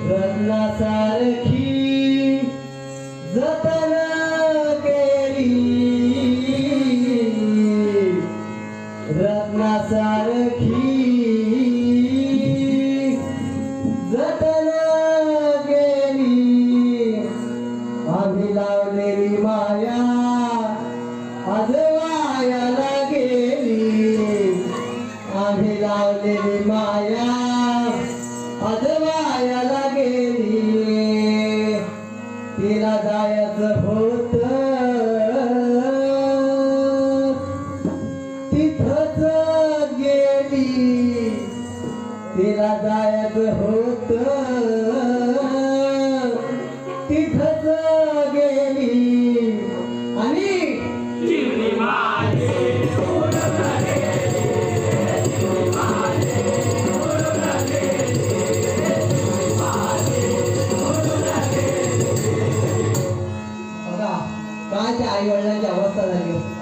रत्नासारखी जतन केली, रत्नासारखी जतन केली. आम्ही लावलेली माया आज वायाला गेली, आम्ही लावलेली माया आज वायाला गेली. तिला जायचं होत तिथंच गेली, तिला जायचं होत तिथंच गेली. आणि काय त्या आई वडिलांची अवस्था झाली.